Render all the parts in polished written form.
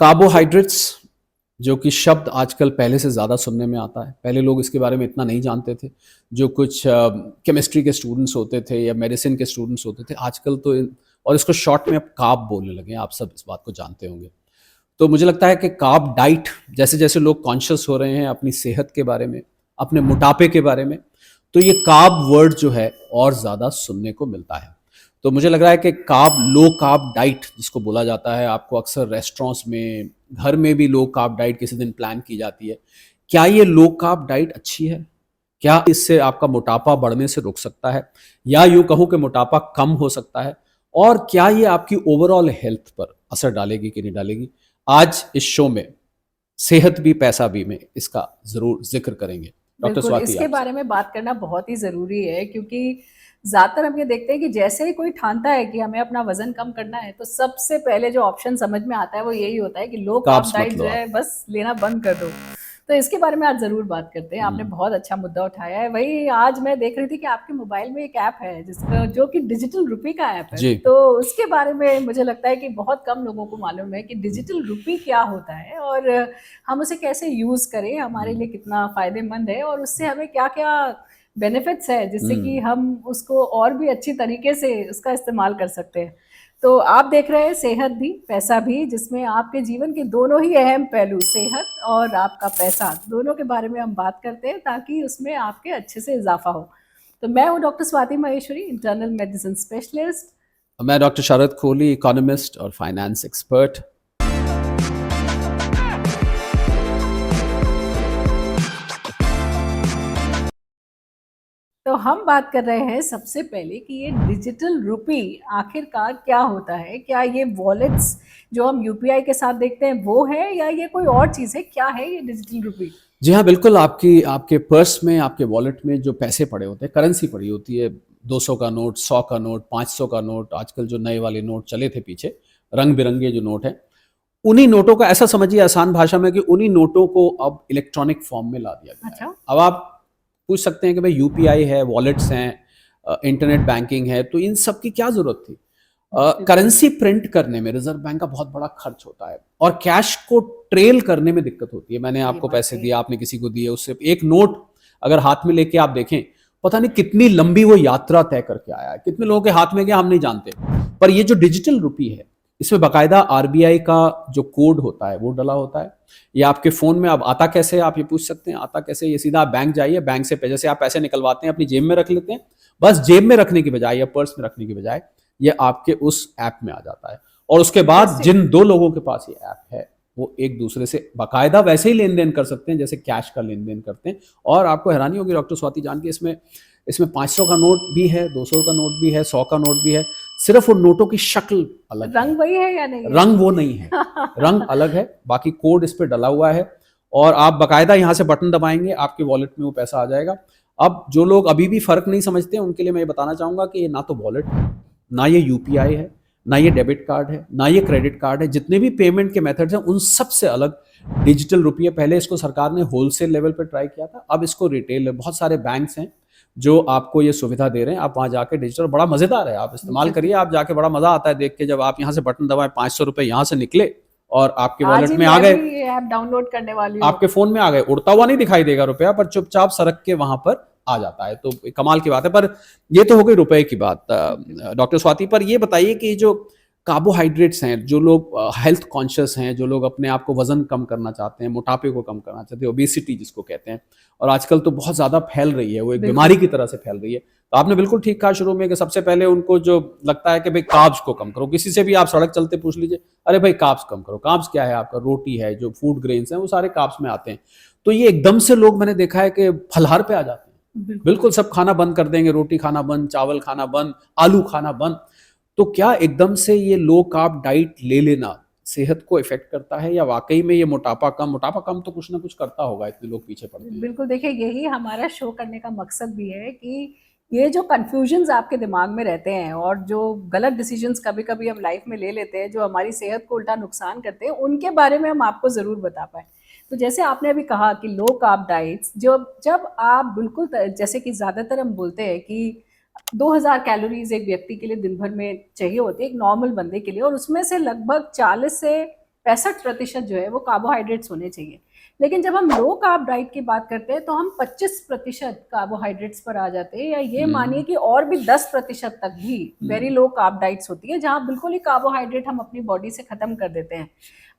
Carbohydrates जो कि शब्द आजकल पहले से ज़्यादा सुनने में आता है। पहले लोग इसके बारे में इतना नहीं जानते थे। जो कुछ केमिस्ट्री के स्टूडेंट्स होते थे या मेडिसिन के स्टूडेंट्स होते थे, आजकल तो और इसको शॉर्ट में अब कार्ब बोलने लगे हैं, आप सब इस बात को जानते होंगे। तो मुझे लगता है कि कार्ब डाइट जैसे-जैसे लोग कॉन्शियस हो रहे हैं अपनी सेहत के बारे में, अपने मोटापे के बारे में, तो ये कार्ब वर्ड जो है और ज़्यादा सुनने को मिलता है। तो मुझे लग रहा है कि कार्ब लो कार्ब डाइट जिसको बोला जाता है, आपको अक्सर रेस्टोरेंट्स में, घर में भी लो कार्ब डाइट किसी दिन प्लान की जाती है। क्या ये लो कार्ब डाइट अच्छी है? क्या इससे आपका मोटापा बढ़ने से रोक सकता है? या यूँ कहूँ कि मोटापा कम हो सकता है? और क्या ये आपकी ओवरऑल हेल्थ पर असर डालेगी कि नहीं डालेगी? आज इस शो में सेहत भी पैसा भी में इसका ज़रूर ज़िक्र करेंगे। डॉक्टर बिल्कुल, स्वाति इसके आपसे। बारे में बात करना बहुत ही ज़रूरी है क्योंकि ज़्यादातर हम ये देखते हैं कि जैसे ही कोई ठानता है कि हमें अपना वज़न कम करना है, तो सबसे पहले जो ऑप्शन समझ में आता है वो यही होता है कि लो कार्ब कार्ब्स मत डाइट लो जो आप। है बस लेना बंद कर दो। तो इसके बारे में आज ज़रूर बात करते हैं, आपने हुँ। बहुत अच्छा मुद्दा उठाया है। वही आज मैं देख रही थी कि आपके मोबाइल में एक ऐप है जिसका जो कि डिजिटल रूपी का ऐप है, जी। तो उसके बारे में मुझे लगता है कि बहुत कम लोगों को मालूम है कि हुँ, डिजिटल रूपी क्या होता है और हम उसे कैसे यूज़ करें, हमारे हुँ, लिए कितना फ़ायदेमंद है और उससे हमें क्या-क्या बेनिफिट्स है जिससे कि हुँ। हम उसको और भी अच्छी तरीके से उसका इस्तेमाल कर सकते हैं। तो आप देख रहे हैं सेहत भी, पैसा भी जिसमें आपके जीवन के दोनों ही अहम पहलू सेहत और आपका पैसा दोनों के बारे में हम बात करते हैं ताकि उसमें आपके अच्छे से इज़ाफ़ा हो। तो मैं हूँ doctor Swati Maheshwari, internal medicine specialist. मैं डॉक्टर शरद कोहली, इकोनॉमिस्ट और फाइनेंस एक्सपर्ट। तो हम बात कर रहे हैं सबसे पहले कि ये डिजिटल रूपी आखिरकार क्या होता है? क्या ये वॉलेट्स जो हम यूपीआई के साथ देखते हैं वो है या ये कोई और चीज़ है? क्या है ये डिजिटल रूपी? जी हाँ, बिल्कुल आपकी आपके पर्स में, आपके वॉलेट में जो पैसे पड़े होते हैं, करेंसी पड़ी होती है, 200 का नोट, 100 का नोट, 500 का नोट, आजकल जो नए वाले नोट चले थे पीछे, रंग-बिरंगे जो नोट हैं, उन्हीं नोटों का ऐसा समझिए आसान भाषा में कि उन्हीं नोटों को अब इलेक्ट्रॉनिक फॉर्म में ला दिया गया है। अच्छा, अब आप पूछ सकते हैं कि भई यूपीआई है, वॉलेट्स हैं, इंटरनेट बैंकिंग है, तो इन सब की क्या ज़रूरत थी? बिल्कुल, करेंसी प्रिंट करने में रिज़र्व बैंक का बहुत बड़ा खर्च होता है और कैश को ट्रेल करने में दिक्कत होती है। मैंने ये आपको बात पैसे सही दिए, है। आपने किसी को दिए, उससे एक नोट अगर हाथ में लेके आप देखें, पता नहीं कितनी लंबी वो यात्रा तय करके आया है। कितने लोगों के हाथ में गया हम नहीं जानते। पर ये जो डिजिटल रुपी है, इसमें बाकायदा आरबीआई का जो कोड होता है वो डला होता है। ये आपके फ़ोन में अब आता कैसे है आप ये पूछ सकते हैं, आता कैसे? ये सीधा आप बैंक जाइए, बैंक से जैसे आप पैसे निकलवाते हैं अपनी जेब में रख लेते हैं, बस जेब में रखने की बजाय या पर्स में रखने की बजाय ये आपके उस ऐप में आ जाता है। और उसके बाद इंटरेस्टिंग। जिन 2 लोगों के पास ये ऐप है, वो एक दूसरे से बाकायदा वैसे ही लेन-देन कर सकते हैं जैसे कैश का लेन-देन करते हैं। और आपको हैरानी होगी डॉक्टर स्वाति जान के इसमें इसमें 500 का नोट भी है, 200 का नोट भी है, 100 का नोट भी है। सिर्फ़ उन नोटों की शक्ल अलग है। रंग वही है या नहीं है? रंग वो नहीं है, रंग अलग है, बाकी कोड इस पे डला हुआ है और आप बाकायदा यहाँ से बटन दबाएँगे, आपके वॉलेट में वो पैसा आ जाएगा। अब जो लोग अभी भी फ़र्क नहीं समझते, उनके लिए मैं ये बताना चाहूँगा कि ये ना तो वॉलेट है, ना ये यूपीआई है, ना ये डेबिट कार्ड है, ना ये क्रेडिट कार्ड है। जितने भी पेमेंट के मेथड्स हैं, उन सब से अलग डिजिटल रुपये। पहले इसको सरकार ने होलसेल लेवल पे ट्राई किया था, अब इसको रिटेल बहुत सारे बैंक्स हैं, जो आपको ये सुविधा दे रहे हैं। आप वहाँ जाके डिजिटल बड़ा मज़ेदार है, आप इस्तेमाल करिए, बिल्कुल। आप जाके बड़ा मज़ा आता है देख के जब आप यहाँ से बटन दबाएँ, ₹500 यहाँ से निकले और आपके आज वॉलेट ही में आ मैं गए, भी ये ऐप डाउनलोड करने वाली हूँ। आपके फ़ोन में आ गए। उड़ता हुआ नहीं दिखाई देगा रुपया पर चुपचाप सरक के वहाँ पर आ जाता है, तो कमाल की बात है। पर ये तो हो गई रुपए की बात डॉक्टर स्वाति। पर ये बताइए कि जो कार्बोहाइड्रेट्स हैं, जो लोग हेल्थ कॉन्शियस हैं, जो लोग अपने आप को वज़न कम करना चाहते हैं, मोटापे को कम करना चाहते हैं, ओबेसिटी जिसको कहते हैं, और आजकल तो बहुत ज़्यादा फैल रही है, वो एक बीमारी बिल्कुल। की तरह से फैल रही है। तो आपने बिल्कुल ठीक कहा शुरू में कि सबसे पहले उनको जो लगता है कि भई कार्ब्स को कम करो। किसी से भी आप सड़क चलते पूछ लीजिए, "अरे भाई कार्ब्स कम करो।" कार्ब्स क्या है आपका? रोटी है, जो फूड ग्रेन्स हैं, वो सारे कार्ब्स में आते हैं। तो ये एकदम से लोग मैंने देखा है कि फलाहार पे आ जाते हैं। बिल्कुल। बिल्कुल सब खाना बंद कर देंगे, रोटी खाना बंद, चावल खाना बंद, आलू खाना बंद। तो क्या एकदम से ये लो कार्ब डाइट ले लेना सेहत को इफ़ेक्ट करता है या वाक़ई में ये मोटापा कम तो कुछ ना कुछ करता होगा, इतने लोग पीछे पड़ते हैं? बिल्कुल, देखिए यही हमारा शो करने का मकसद भी है कि ये जो कन्फ्यूजन्स आपके दिमाग में रहते हैं और जो गलत डिसीजंस कभी-कभी हम लाइफ में ले लेते हैं, जो हमारी सेहत को उल्टा नुकसान करते हैं, उनके बारे में हम आपको ज़रूर बता पाएँ। तो जैसे आपने अभी कहा कि लो कार्ब डाइट्स जब जब आप बिल्कुल जैसे कि ज़्यादातर हम बोलते हैं कि 2000 कैलोरीज़ एक व्यक्ति के लिए दिन भर में चाहिए होती है, एक नॉर्मल बंदे के लिए और उसमें से लगभग 40 से 65% जो है वो कार्बोहाइड्रेट्स होने चाहिए। लेकिन जब हम लो कार्ब डाइट की बात करते हैं तो हम 25% कार्बोहाइड्रेट्स पर आ जाते हैं, या ये मानिए कि और भी 10% तक भी वेरी लो कार्ब डाइट्स होती है, जहाँ बिल्कुल ही कार्बोहाइड्रेट हम अपनी बॉडी से खत्म कर देते हैं।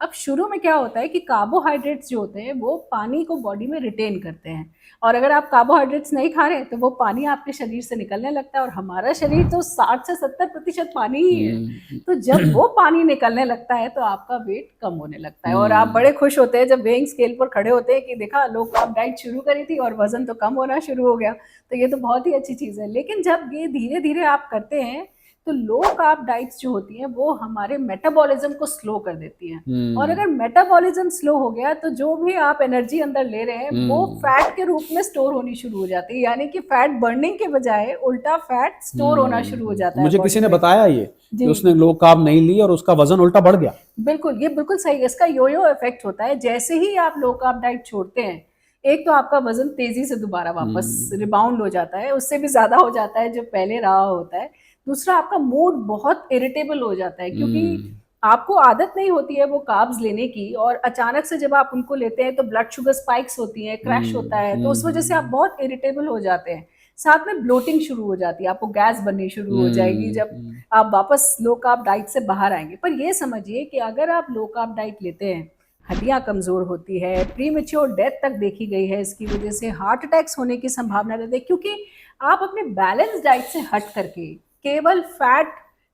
अब शुरू में क्या होता है कि कार्बोहाइड्रेट्स जो होते हैं वो पानी को बॉडी में रिटेन करते हैं, और अगर आप कार्बोहाइड्रेट्स नहीं खा रहे तो वो पानी आपके शरीर से निकलने लगता है, और हमारा शरीर तो 60 से 70% पानी ही है। तो जब वो पानी निकलने लगता है तो आपका वेट कम होने लगता है, और आप बड़े खुश होते हैं जब वेइंग स्केल पर खड़े होते हैं कि देखा, लो कार्ब डाइट शुरू करी थी और वजन तो कम होना शुरू हो गया। तो ये तो बहुत ही अच्छी चीज़ है। लेकिन जब ये धीरे धीरे आप करते हैं तो लो कार्ब डाइट्स जो होती हैं वो हमारे मेटाबॉलिज्म को स्लो कर देती हैं, और अगर मेटाबॉलिज्म स्लो हो गया तो जो भी आप एनर्जी अंदर ले रहे हैं वो फैट के रूप में स्टोर होनी शुरू हो जाती है, यानी कि फैट बर्निंग के बजाय उल्टा फैट स्टोर होना शुरू हो जाता है। मुझे किसी ने body में। बताया ये कि जी उसने लो कार्ब नहीं ली और उसका वजन उल्टा बढ़ गया। बिल्कुल, ये बिल्कुल सही है। इसका यो-यो इफेक्ट होता है। जैसे ही आप लो कार्ब डाइट छोड़ते हैं, एक तो आपका वजन तेजी से दोबारा वापस रिबाउंड हो जाता है, उससे भी ज्यादा हो जाता है जो पहले रहा होता है। दूसरा, आपका मूड बहुत इरिटेबल हो जाता है, क्योंकि आपको आदत नहीं होती है वो कार्ब्स लेने की, और अचानक से जब आप उनको लेते हैं तो ब्लड शुगर स्पाइक्स होती हैं, क्रैश होता है, तो उस वजह से आप बहुत इरिटेबल हो जाते हैं। साथ में ब्लोटिंग शुरू हो जाती है, आपको गैस बननी शुरू हो जाएगी जब आप वापस लो कार्ब डाइट से बाहर आएंगे। पर ये समझिए कि अगर आप लो कार्ब डाइट लेते हैं, हड्डियां कमजोर होती है, प्रीमेच्योर डेथ तक देखी गई है इसकी वजह से, हार्ट अटैक्स होने की संभावना रहती है, क्योंकि आप अपने बैलेंस डाइट से हट करके केवल फैट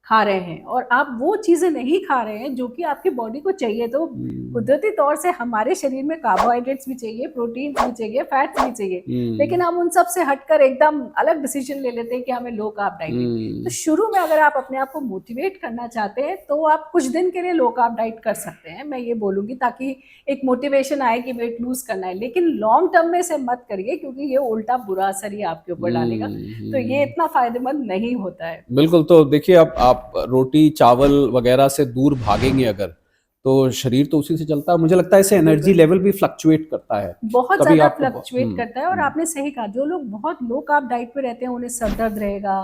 खा रहे हैं और आप वो चीजें नहीं खा रहे हैं जो कि आपकी बॉडी को चाहिए। तो कुदरती तौर से हमारे शरीर में कार्बोहाइड्रेट्स भी चाहिए, प्रोटीन भी चाहिए, फैट्स भी चाहिए, लेकिन हम उन सब से हटकर एकदम अलग डिसीजन ले लेते हैं कि हमें लो कार्ब डाइट है। तो शुरू में अगर आप अपने आप को मोटिवेट करना चाहते हैं तो आप कुछ दिन के लिए लो कार्ब डाइट कर सकते हैं, मैं ये बोलूंगी, ताकि एक मोटिवेशन आए कि वेट लूज करना है। लेकिन लॉन्ग टर्म में इसे मत करिए, क्योंकि ये उल्टा बुरा असर ही आपके ऊपर डालेगा, तो ये इतना फायदेमंद नहीं होता है। बिल्कुल। तो देखिए, अब आप रोटी चावल वगैरह से दूर भागेंगे अगर, तो शरीर तो उसी से चलता है। मुझे लगता है इससे एनर्जी लेवल भी फ्लक्चुएट करता है, बहुत कभी ज्यादा आपको फ्लक्चुएट करता है। और आपने सही कहा, जो लोग बहुत लो कार्ब डाइट पे रहते हैं उन्हें सर दर्द रहेगा,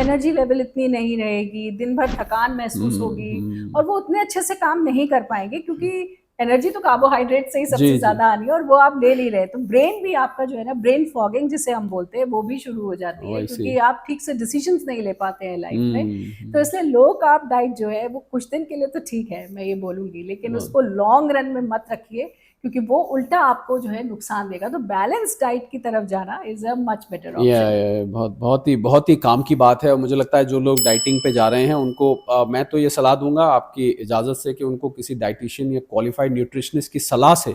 एनर्जी लेवल इतनी नहीं रहेगी, दिन भर थकान महसूस होगी, और वो उतने अच्छे से काम नहीं कर पाएंगे, क्योंकि एनर्जी तो कार्बोहाइड्रेट से ही सबसे जी ज्यादा आनी है, और वो आप ले नहीं रहे। तो ब्रेन भी आपका जो है ना, ब्रेन फॉगिंग जिसे हम बोलते हैं, वो भी शुरू हो जाती है, वैसे क्योंकि आप ठीक से डिसीजंस नहीं ले पाते हैं लाइफ में। तो इसलिए लो कार्ब डाइट जो है वो कुछ दिन के लिए तो ठीक है, मैं ये बोलूंगी, लेकिन उसको लॉन्ग रन में मत रखिए, क्योंकि वो उल्टा आपको जो है नुकसान देगा। तो बैलेंस डाइट की तरफ जाना is a much better option. बहुत ही काम की बात है। और मुझे लगता है जो लोग डाइटिंग पे जा रहे हैं उनको मैं तो ये सलाह दूंगा आपकी इजाज़त से कि उनको किसी डाइटिशियन या क्वालिफाइड न्यूट्रिशनिस्ट की सलाह से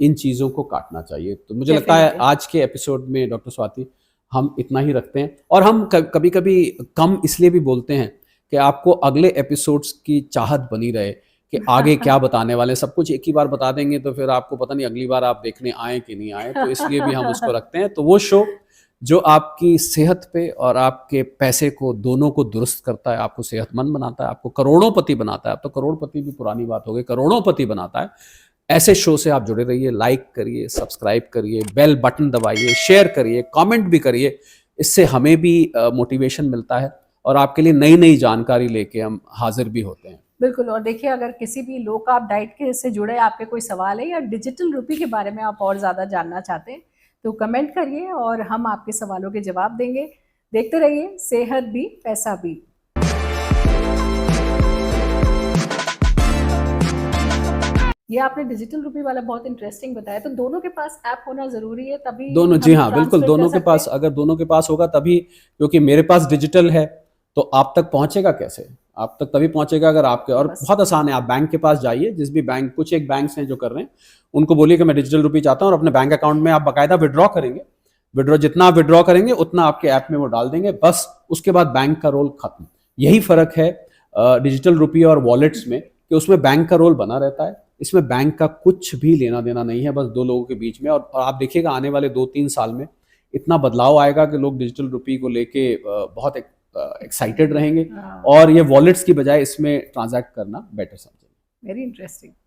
इन चीज़ों को काटना चाहिए। तो मुझे लगता है Definitely. आज के एपिसोड में डॉक्टर स्वाति हम इतना ही रखते हैं, और हम कभी कभी कम इसलिए भी बोलते हैं कि आपको अगले एपिसोड्स की चाहत बनी रहे कि आगे क्या बताने वाले हैं। सब कुछ एक ही बार बता देंगे तो फिर आपको पता नहीं अगली बार आप देखने आए कि नहीं आए, तो इसलिए भी हम उसको रखते हैं। तो वो शो जो आपकी सेहत पे और आपके पैसे को दोनों को दुरुस्त करता है, आपको सेहतमंद बनाता है, आपको करोड़ोंपति बनाता है। अब तो करोड़पति भी पुरानी बात हो गई, करोड़ोंपति बनाता है। ऐसे शो से आप जुड़े रहिए, लाइक करिए, सब्सक्राइब करिए, बेल बटन दबाइए, शेयर करिए, कमेंट भी करिए। इससे हमें भी मोटिवेशन मिलता है और आपके लिए नई नई जानकारी लेके हम हाजिर भी होते हैं। बिल्कुल। और देखिए, अगर किसी भी लो कार्ब डाइट के से जुड़े आपके कोई सवाल है, या डिजिटल रूपी के बारे में आप और ज़्यादा जानना चाहते हैं, तो कमेंट करिए और हम आपके सवालों के जवाब देंगे। देखते रहिए सेहत भी पैसा भी। ये आपने डिजिटल रूपी वाला बहुत इंटरेस्टिंग बताया। तो दोनों के पास ऐप होना जरूरी है, तभी दोनों, जी हम हाँ, बिल्कुल। ट्रांसफर कर दोनों के सकते पास, हैं। अगर दोनों के पास होगा तभी, क्योंकि मेरे पास डिजिटल है तो आप तक पहुंचेगा कैसे? आप तक तभी पहुंचेगा अगर आपके, और बस बहुत आसान है। आप बैंक के पास जाइए, जिस भी बैंक, कुछ एक बैंक्स हैं जो कर रहे हैं, उनको बोलिए कि मैं डिजिटल रुपी चाहता हूं, और अपने बैंक अकाउंट में आप बाकायदा विड्रॉ करेंगे। विड्रॉ जितना आप विड्रॉ करेंगे उतना आपके ऐप में वो डाल देंगे, बस उसके बाद बैंक का रोल खत्म। यही फर्क है डिजिटल रुपी और वॉलेट्स में, कि उसमें बैंक का रोल बना रहता है, इसमें बैंक का कुछ भी लेना देना नहीं है, बस दो लोगों के बीच में। और आप देखिएगा आने वाले 2-3 साल में इतना बदलाव आएगा कि लोग डिजिटल रुपी को लेके बहुत एक्साइटेड रहेंगे, और ये वॉलेट्स की बजाय इसमें ट्रांजैक्ट करना बेटर समझेंगे। Very interesting.